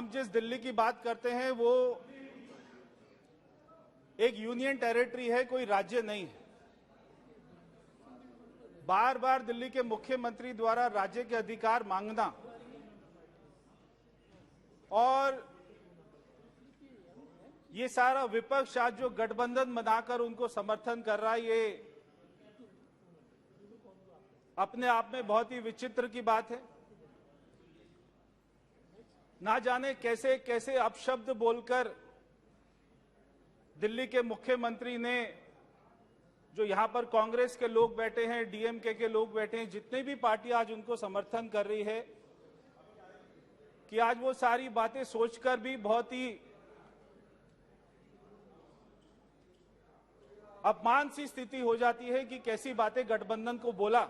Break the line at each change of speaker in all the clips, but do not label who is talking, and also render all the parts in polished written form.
हम जिस दिल्ली की बात करते हैं वो एक यूनियन टेरिटरी है, कोई राज्य नहीं है। बार बार दिल्ली के मुख्यमंत्री द्वारा राज्य के अधिकार मांगना और ये सारा विपक्ष आज जो गठबंधन बनाकर उनको समर्थन कर रहा है, ये अपने आप में बहुत ही विचित्र की बात है। ना जाने कैसे कैसे अपशब्द बोलकर दिल्ली के मुख्यमंत्री ने, जो यहां पर कांग्रेस के लोग बैठे हैं, डीएमके के लोग बैठे हैं, जितने भी पार्टी आज उनको समर्थन कर रही है, कि आज वो सारी बातें सोचकर भी बहुत ही अपमान सी स्थिति हो जाती है कि कैसी बातें गठबंधन को बोला।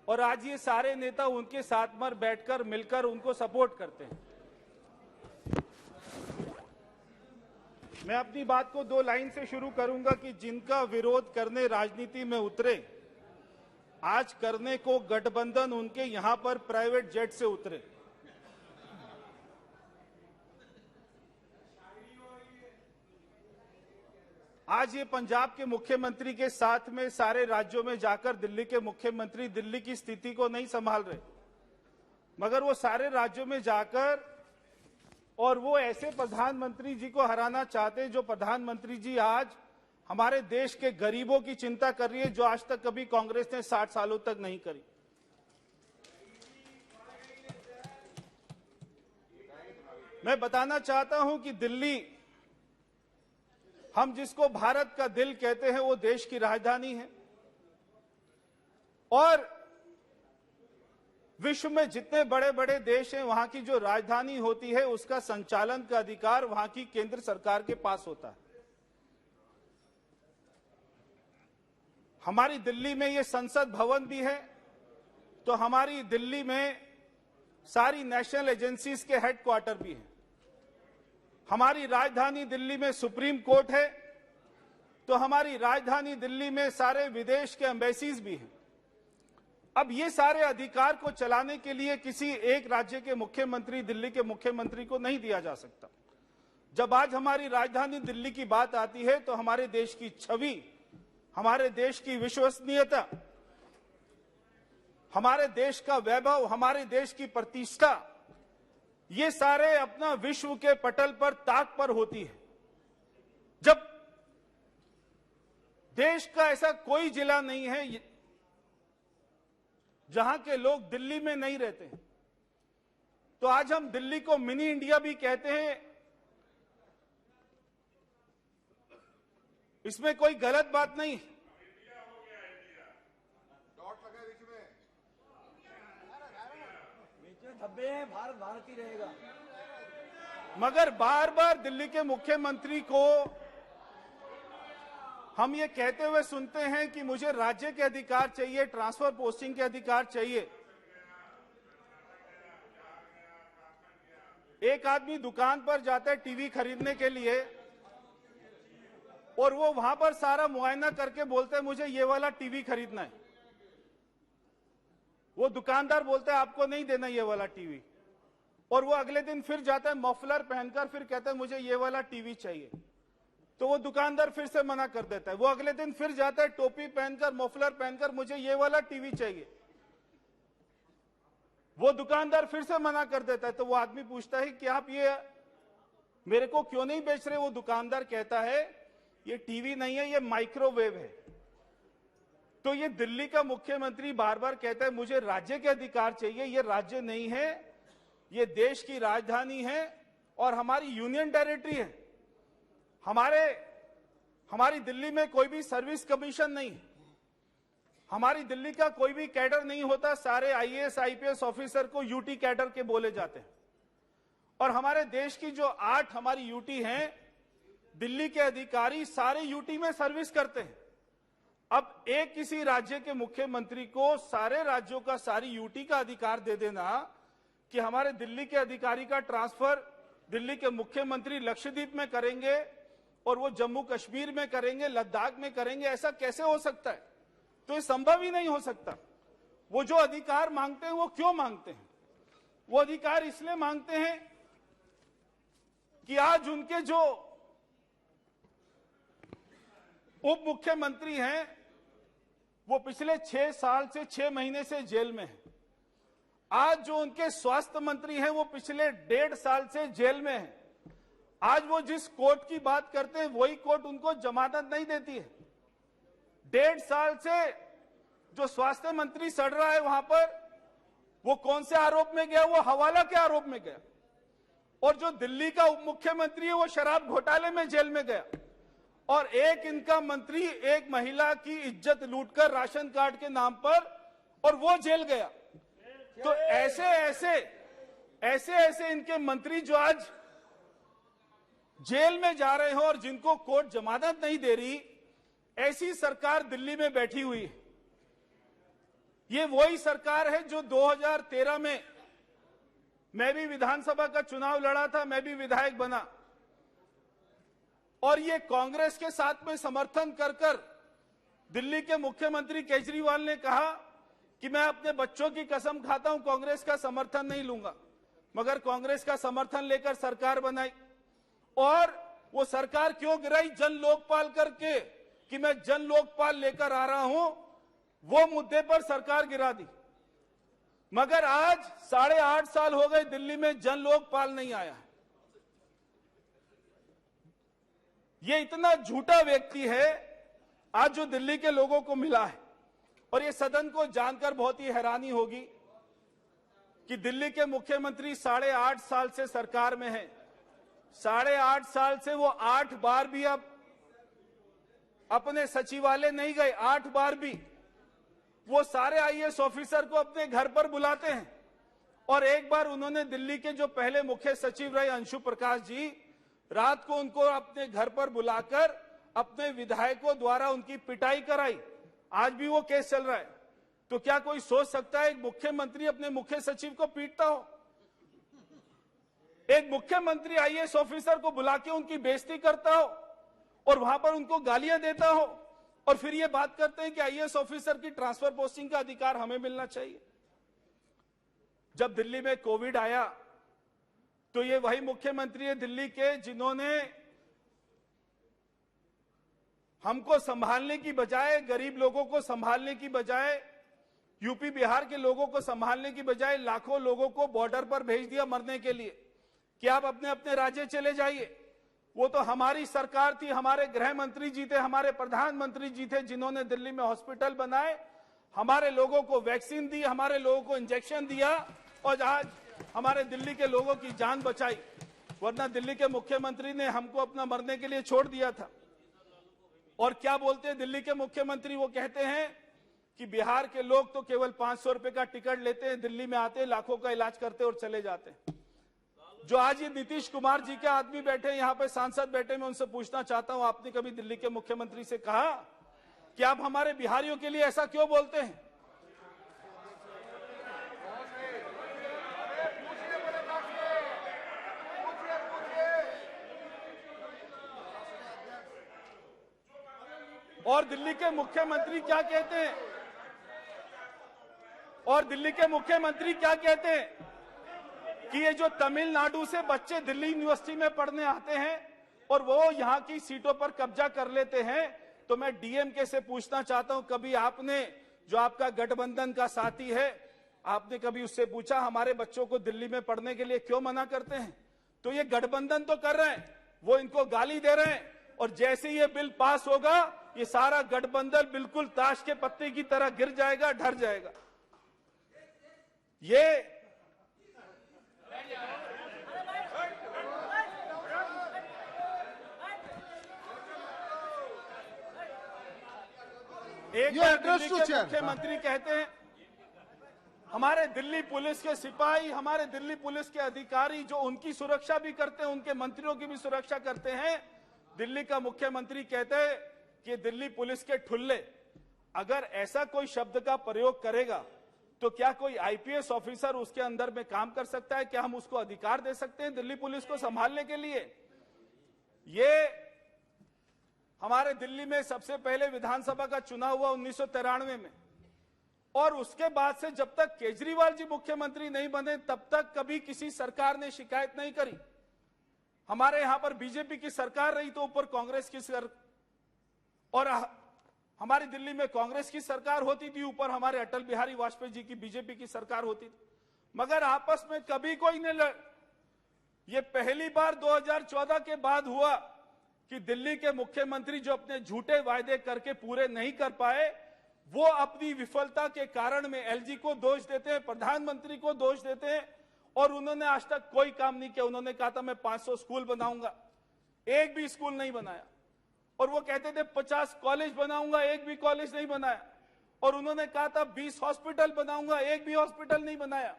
और आज ये सारे नेता उनके साथ में बैठकर मिलकर उनको सपोर्ट करते हैं। मैं अपनी बात को 2 लाइन से शुरू करूंगा कि जिनका विरोध करने राजनीति में उतरे, आज करने को गठबंधन उनके यहां पर प्राइवेट जेट से उतरे। आज ये पंजाब के मुख्यमंत्री के साथ में सारे राज्यों में जाकर दिल्ली के मुख्यमंत्री दिल्ली की स्थिति को नहीं संभाल रहे, मगर वो सारे राज्यों में जाकर और वो ऐसे प्रधानमंत्री जी को हराना चाहते हैं जो प्रधानमंत्री जी आज हमारे देश के गरीबों की चिंता कर रही है, जो आज तक कभी कांग्रेस ने 60 सालों तक नहीं करी। मैं बताना चाहता हूं कि दिल्ली, हम जिसको भारत का दिल कहते हैं, वो देश की राजधानी है और विश्व में जितने बड़े बड़े देश हैं, वहां की जो राजधानी होती है उसका संचालन का अधिकार वहां की केंद्र सरकार के पास होता है। हमारी दिल्ली में ये संसद भवन भी है, तो हमारी दिल्ली में सारी नेशनल एजेंसीज के हेडक्वार्टर भी हैं। हमारी राजधानी दिल्ली में सुप्रीम कोर्ट है, तो हमारी राजधानी दिल्ली में सारे विदेश के एम्बेसीज भी हैं। अब ये सारे अधिकार को चलाने के लिए किसी एक राज्य के मुख्यमंत्री, दिल्ली के मुख्यमंत्री को नहीं दिया जा सकता। जब आज हमारी राजधानी दिल्ली की बात आती है तो हमारे देश की छवि, हमारे देश की विश्वसनीयता, हमारे देश का वैभव, हमारे देश की प्रतिष्ठा, ये सारे अपना विश्व के पटल पर ताक पर होती है। जब देश का ऐसा कोई जिला नहीं है जहां के लोग दिल्ली में नहीं रहते हैं, तो आज हम दिल्ली को मिनी इंडिया भी कहते हैं। इसमें कोई गलत बात नहीं।
धब्बे हैं, भारत भारत ही रहेगा।
मगर बार बार दिल्ली के मुख्यमंत्री को हम ये कहते हुए सुनते हैं कि मुझे राज्य के अधिकार चाहिए, ट्रांसफर पोस्टिंग के अधिकार चाहिए। एक आदमी दुकान पर जाता है टीवी खरीदने के लिए और वो वहां पर सारा मुआयना करके बोलते हैं मुझे ये वाला टीवी खरीदना है। वो दुकानदार बोलता है आपको नहीं देना ये वाला टीवी, और वो अगले दिन फिर जाता है मफलर पहनकर, फिर कहता है मुझे ये वाला टीवी चाहिए, तो वो दुकानदार फिर से मना कर देता है। वो अगले दिन फिर जाता है टोपी पहनकर, मफलर पहनकर, मुझे ये वाला टीवी चाहिए, वो दुकानदार फिर से मना कर देता है। तो वो आदमी पूछता है कि आप ये मेरे को क्यों नहीं बेच रहे? वो दुकानदार कहता है ये टीवी नहीं है, ये माइक्रोवेव है। तो ये दिल्ली का मुख्यमंत्री बार बार कहता है मुझे राज्य के अधिकार चाहिए। ये राज्य नहीं है, ये देश की राजधानी है और हमारी यूनियन टेरिटरी है। हमारी दिल्ली में कोई भी सर्विस कमीशन नहीं है, हमारी दिल्ली का कोई भी कैडर नहीं होता। सारे आईएएस आईपीएस ऑफिसर को यूटी कैडर के बोले जाते हैं। और हमारे देश की जो 8 हमारी यूटी हैं, दिल्ली के अधिकारी सारे यूटी में सर्विस करते हैं। अब एक किसी राज्य के मुख्यमंत्री को सारे राज्यों का, सारी यूटी का अधिकार दे देना कि हमारे दिल्ली के अधिकारी का ट्रांसफर दिल्ली के मुख्यमंत्री लक्षद्वीप में करेंगे और वो जम्मू कश्मीर में करेंगे, लद्दाख में करेंगे, ऐसा कैसे हो सकता है? तो ये संभव ही नहीं हो सकता। वो जो अधिकार मांगते हैं वो क्यों मांगते हैं? वो अधिकार इसलिए मांगते हैं कि आज उनके जो उप मुख्यमंत्री हैं वो पिछले 6 साल से 6 महीने से जेल में हैं। आज जो उनके स्वास्थ्य मंत्री हैं वो पिछले 1.5 साल से जेल में हैं। आज वो जिस कोर्ट की बात करते हैं वही कोर्ट उनको जमानत नहीं देती है। 1.5 साल से जो स्वास्थ्य मंत्री सड़ रहा है वहां पर, वो कौन से आरोप में गया? वो हवाला के आरोप में गया। और जो दिल्ली का उप मुख्यमंत्री है वो शराब घोटाले में जेल में गया। और एक इनका मंत्री एक महिला की इज्जत लूटकर राशन कार्ड के नाम पर, और वो जेल गया। तो ऐसे इनके मंत्री जो आज जेल में जा रहे हो और जिनको कोर्ट जमानत नहीं दे रही, ऐसी सरकार दिल्ली में बैठी हुई है। ये वही सरकार है जो 2013 में मैं भी विधानसभा का चुनाव लड़ा था, मैं भी विधायक बना, और ये कांग्रेस के साथ में समर्थन कर दिल्ली के मुख्यमंत्री केजरीवाल ने कहा कि मैं अपने बच्चों की कसम खाता हूं कांग्रेस का समर्थन नहीं लूंगा, मगर कांग्रेस का समर्थन लेकर सरकार बनाई। और वो सरकार क्यों गिराई? जन लोकपाल करके कि मैं जन लोकपाल लेकर आ रहा हूं, वो मुद्दे पर सरकार गिरा दी। मगर आज 8.5 साल हो गए दिल्ली में जन लोकपाल नहीं आया। ये इतना झूठा व्यक्ति है आज जो दिल्ली के लोगों को मिला है। और ये सदन को जानकर बहुत ही हैरानी होगी कि दिल्ली के मुख्यमंत्री 8.5 साल से सरकार में हैं। 8.5 साल से वो 8 बार भी अब अपने सचिवालय नहीं गए। 8 बार भी वो सारे आईएएस ऑफिसर को अपने घर पर बुलाते हैं। और एक बार उन्होंने दिल्ली के जो पहले मुख्य सचिव रहे अंशु प्रकाश जी, रात को उनको अपने घर पर बुलाकर अपने विधायकों द्वारा उनकी पिटाई कराई। आज भी वो केस चल रहा है। तो क्या कोई सोच सकता है एक मुख्यमंत्री अपने मुख्य सचिव को पीटता हो? एक मुख्यमंत्री आईएएस ऑफिसर को बुला के उनकी बेइज्जती करता हो और वहां पर उनको गालियां देता हो, और फिर ये बात करते हैं कि आईएएस ऑफिसर की ट्रांसफर पोस्टिंग का अधिकार हमें मिलना चाहिए। जब दिल्ली में कोविड आया तो ये वही मुख्यमंत्री है दिल्ली के जिन्होंने हमको संभालने की बजाय, गरीब लोगों को संभालने की बजाय, यूपी बिहार के लोगों को संभालने की बजाय लाखों लोगों को बॉर्डर पर भेज दिया मरने के लिए कि आप अपने अपने राज्य चले जाइए। वो तो हमारी सरकार थी, हमारे गृह मंत्री जी थे, हमारे प्रधानमंत्री जी थे जिन्होंने दिल्ली में हॉस्पिटल बनाए, हमारे लोगों को वैक्सीन दी, हमारे लोगों को इंजेक्शन दिया और आज हमारे दिल्ली के लोगों की जान बचाई। वरना दिल्ली के मुख्यमंत्री ने हमको अपना मरने के लिए छोड़ दिया था। और क्या बोलते हैं दिल्ली के मुख्यमंत्री? वो कहते हैं कि बिहार के लोग तो केवल 500 रुपए का टिकट लेते हैं, दिल्ली में आते हैं, लाखों का इलाज करते और चले जाते हैं। जो आज ये नीतीश कुमार जी के आदमी बैठे, यहाँ पे सांसद बैठे, मैं उनसे पूछना चाहता हूं, आपने कभी दिल्ली के मुख्यमंत्री से कहा कि आप हमारे बिहारियों के लिए ऐसा क्यों बोलते हैं? और दिल्ली के मुख्यमंत्री क्या कहते हैं? और दिल्ली के मुख्यमंत्री क्या कहते हैं कि ये जो तमिलनाडु से बच्चे दिल्ली यूनिवर्सिटी में पढ़ने आते हैं और वो यहाँ की सीटों पर कब्जा कर लेते हैं। तो मैं डीएमके से पूछना चाहता हूं, कभी आपने, जो आपका गठबंधन का साथी है, आपने कभी उससे पूछा हमारे बच्चों को दिल्ली में पढ़ने के लिए क्यों मना करते हैं? तो ये गठबंधन तो कर रहे हैं, वो इनको गाली दे रहे हैं, और जैसे ये बिल पास होगा ये सारा गठबंधन बिल्कुल ताश के पत्ते की तरह गिर जाएगा, ढर जाएगा। ये एक बार दिल्ली के मुख्यमंत्री कहते हैं हमारे दिल्ली पुलिस के सिपाही, हमारे दिल्ली पुलिस के अधिकारी जो उनकी सुरक्षा भी करते हैं, उनके मंत्रियों की भी सुरक्षा करते हैं, दिल्ली का मुख्यमंत्री कहते हैं कि दिल्ली पुलिस के ठुल्ले। अगर ऐसा कोई शब्द का प्रयोग करेगा तो क्या कोई आईपीएस ऑफिसर उसके अंदर में काम कर सकता है? क्या हम उसको अधिकार दे सकते हैं दिल्ली पुलिस को संभालने के लिए? ये हमारे दिल्ली में सबसे पहले विधानसभा का चुनाव हुआ 1993 में, और उसके बाद से जब तक केजरीवाल जी मुख्यमंत्री नहीं बने तब तक कभी किसी सरकार ने शिकायत नहीं करी। हमारे यहां पर बीजेपी की सरकार रही तो ऊपर कांग्रेस की और हमारी दिल्ली में कांग्रेस की सरकार होती थी, ऊपर हमारे अटल बिहारी वाजपेयी जी की बीजेपी की सरकार होती थी, मगर आपस में कभी कोई नहीं लड़। ये पहली बार 2014 के बाद हुआ कि दिल्ली के मुख्यमंत्री जो अपने झूठे वायदे करके पूरे नहीं कर पाए, वो अपनी विफलता के कारण में एलजी को दोष देते हैं, प्रधानमंत्री को दोष देते हैं, और उन्होंने आज तक कोई काम नहीं किया। उन्होंने कहा था मैं 500 स्कूल बनाऊंगा, एक भी स्कूल नहीं बनाया। और वो कहते थे 50 कॉलेज बनाऊंगा, एक भी कॉलेज नहीं बनाया। और उन्होंने कहा था 20 हॉस्पिटल बनाऊंगा, एक भी हॉस्पिटल नहीं बनाया।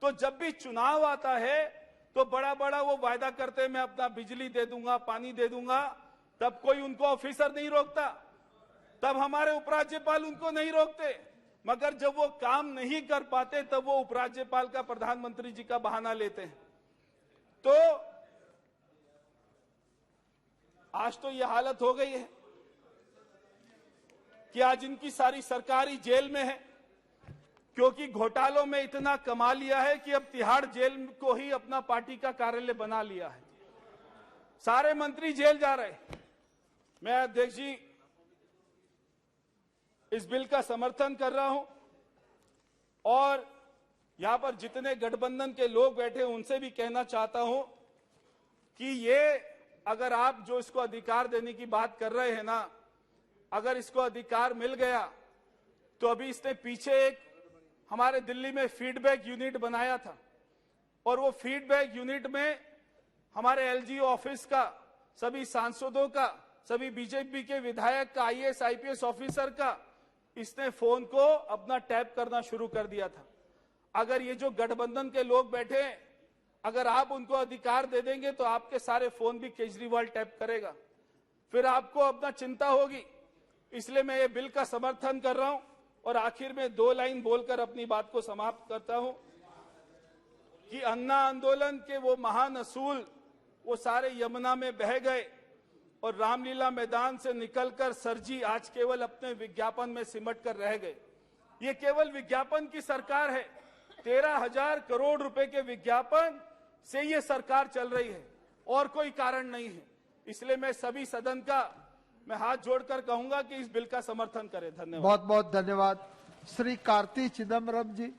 तो जब भी चुनाव आता है तो बड़ा बड़ा वो वायदा करते हैं मैं अपना बिजली दे दूंगा, पानी दे दूंगा, तब कोई उनको ऑफिसर नहीं रोकता, तब हमारे उपराज्यपाल उनको नहीं रोकते। मगर जब वो काम नहीं कर पाते तब वो उपराज्यपाल का, प्रधानमंत्री जी का बहाना लेते हैं। तो आज तो ये हालत हो गई है कि आज इनकी सारी सरकारी जेल में है, क्योंकि घोटालों में इतना कमा लिया है कि अब तिहाड़ जेल को ही अपना पार्टी का कार्यालय बना लिया है। सारे मंत्री जेल जा रहे। मैं अध्यक्ष जी इस बिल का समर्थन कर रहा हूं, और यहां पर जितने गठबंधन के लोग बैठे उनसे भी कहना चाहता हूं कि ये अगर आप जो इसको अधिकार देने की बात कर रहे हैं ना, अगर इसको अधिकार मिल गया तो अभी इसने पीछे एक हमारे दिल्ली में फीडबैक यूनिट बनाया था, और वो फीडबैक यूनिट में हमारे एलजी ऑफिस का, सभी सांसदों का, सभी बीजेपी के विधायक का, आईएएस आईपीएस ऑफिसर का इसने फोन को अपना टैप करना शुरू कर दिया था। अगर ये जो गठबंधन के लोग बैठे हैं, अगर आप उनको अधिकार दे देंगे तो आपके सारे फोन भी केजरीवाल टैप करेगा, फिर आपको अपना चिंता होगी। इसलिए मैं ये बिल का समर्थन कर रहा हूं, और आखिर में 2 लाइन बोलकर अपनी बात को समाप्त करता हूं कि अन्ना आंदोलन के वो महान असूल वो सारे यमुना में बह गए, और रामलीला मैदान से निकलकर सरजी आज केवल अपने विज्ञापन में सिमट कर रह गए। ये केवल विज्ञापन की सरकार है। 13,000 करोड़ रुपए के विज्ञापन से ये सरकार चल रही है, और कोई कारण नहीं है। इसलिए मैं सभी सदन का मैं हाथ जोड़कर कहूंगा कि इस बिल का समर्थन करें। धन्यवाद।
बहुत बहुत धन्यवाद। श्री कार्ति चिदम्बरम जी।